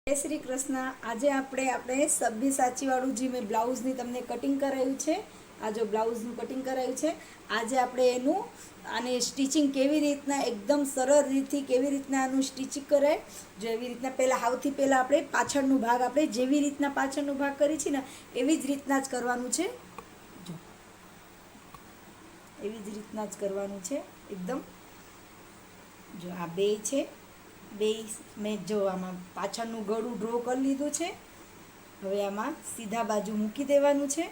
જય શ્રી કૃષ્ણ। આજે આપણે સબ્યસાચીવાળું જે મેં બ્લાઉઝની તમને કટિંગ કરાવ્યું છે, આ જો બ્લાઉઝનું કટિંગ કરાવ્યું છે, આજે આપણે આને સ્ટિચિંગ કેવી રીતના એકદમ સરળ રીતથી કેવી રીતના આનું સ્ટિચિંગ કરાય, જો એવી રીતના સૌથી પહેલાં આપણે પાછળનો ભાગ આપણે જેવી રીતના પાછળનો ભાગ કરી છે ને એવી જ રીતના જ કરવાનું છે। જો એવી જ રીતના જ કરવાનું છે એકદમ। જો આ બે છે, બે મેં જો આમાં પાછળનું ગળું ડ્રો કરી લીધું છે। હવે આમાં સીધા બાજુ મૂકી દેવાનું છે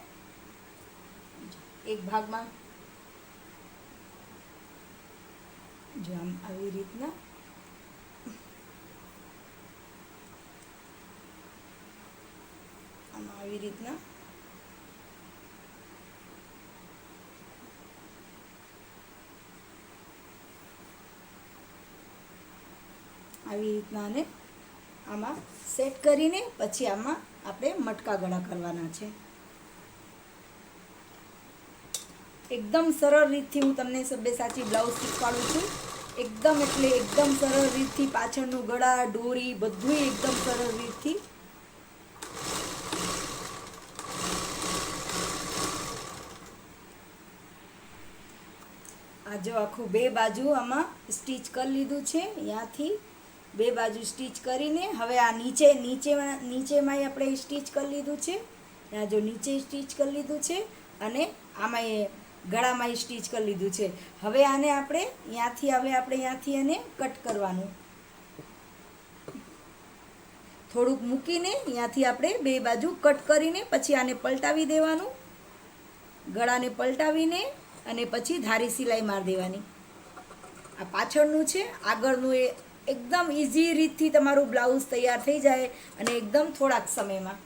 એક ભાગમાં। જો આમ આવી રીતના આમાં આવી રીતના આને આમાં સેટ કરીને પછી આમાં આપણે મટકા ગળા કરવાના છે। એકદમ સરળ રીતથી હું તમને સબ્યસાચી બ્લાઉઝ શીખવાડું છું। એકદમ એટલે એકદમ સરળ રીતથી પાછળનું ગળા દોરી બધું એકદમ સરળ રીતથી। આ જો આખું બે બાજુ આમાં સ્ટીચ કરી લીધું છે। અહીંયાથી બે બાજુ સ્ટીચ કરીને હવે આ નીચેમાં આપણે સ્ટીચ કરી લીધું છે। ત્યાં જો નીચે સ્ટીચ કરી લીધું છે અને આમાં ગળામાં સ્ટીચ કરી લીધું છે। હવે આને આપણે અહીંયાથી આને કટ કરવાનું, થોડુંક મૂકીને અહીંયાથી આપણે બે બાજુ કટ કરીને પછી આને પલટાવી દેવાનું, ગળાને પલટાવીને અને પછી ધારી સિલાઈ મારી દેવાની। આ પાછળનું છે, આગળનું એ એકદમ ઇઝી રીતથી તમારું બ્લાઉઝ તૈયાર થઈ જાય અને એકદમ થોડાક સમયમાં।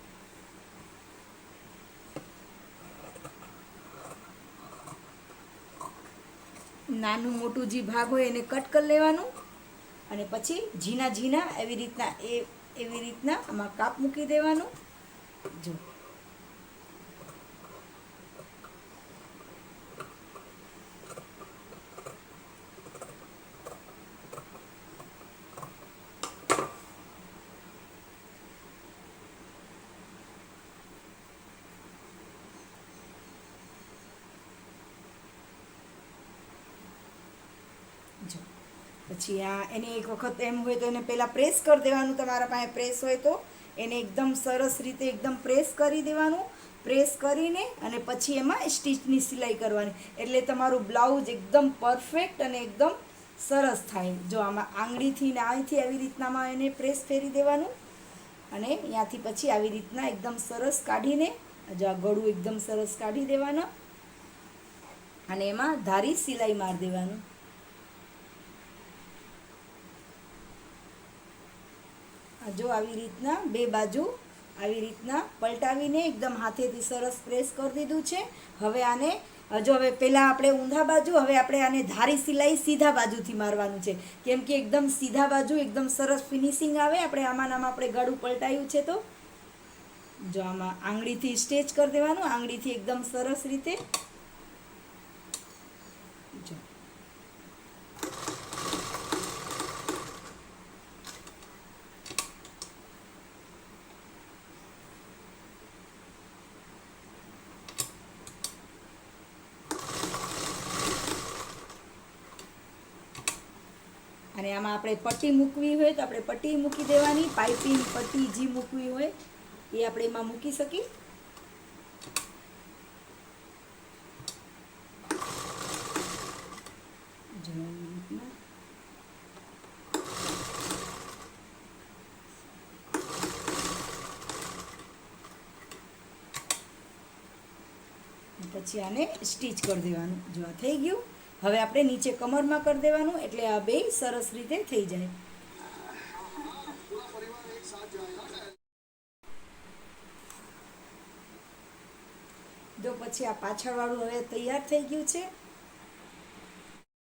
નાનું મોટું જે ભાગ હોય એને કટ કરી લેવાનું અને પછી ઝીણા એવી રીતના આમાં કાપ મૂકી દેવાનું। જો પછી એને એક વખત એમ હોય તો એને પહેલાં પ્રેસ કરી દેવાનું, તમારા પાસે પ્રેસ હોય તો એને એકદમ સરસ રીતે એકદમ પ્રેસ કરી દેવાનું। પ્રેસ કરીને અને પછી એમાં સ્ટીચની સિલાઈ કરવાની, એટલે તમારું બ્લાઉઝ એકદમ પરફેક્ટ અને એકદમ સરસ થાય। જો આમાં આંગળીથી ને અહીંથી આવી રીતનામાં એને પ્રેસ ફેરી દેવાનું અને ત્યાંથી પછી આવી રીતના એકદમ સરસ કાઢીને જો આ ગળું એકદમ સરસ કાઢી દેવાનું અને એમાં ધારી સિલાઈ મારી દેવાનું। જો આવી રીતના બે બાજુ આવી રીતના પલટાવીને એકદમ હાથેથી સરસ પ્રેસ કરી દીધું છે। હવે આને હવે પહેલાં આપણે ઊંધા બાજુ, હવે આપણે આને ધારી સિલાઈ સીધા બાજુથી મારવાનું છે, કેમ કે એકદમ સીધા બાજુ એકદમ સરસ ફિનિશિંગ આવે। આમાં આપણે ગળું પલટાયું છે તો જો આમાં આંગળીથી સ્ટેચ કરી દેવાનું, આંગળીથી એકદમ સરસ રીતે। જો અને આમાં આપણે પટ્ટી મૂકવી હોય તો આપણે પટ્ટી મૂકી દેવાની, પાઇપિંગ પટ્ટી જે મૂકવી હોય એ આપણે એમાં મૂકી શકીએ। પછી આને સ્ટીચ કરી દેવાનું। જો આ થઈ ગયું, હવે આપણે નીચે કમરમાં કરી દેવાનું, એટલે આ બે સરસ રીતે થઈ જાય। જો પછી આ પાછળવાળું હવે તૈયાર થઈ ગયું છે।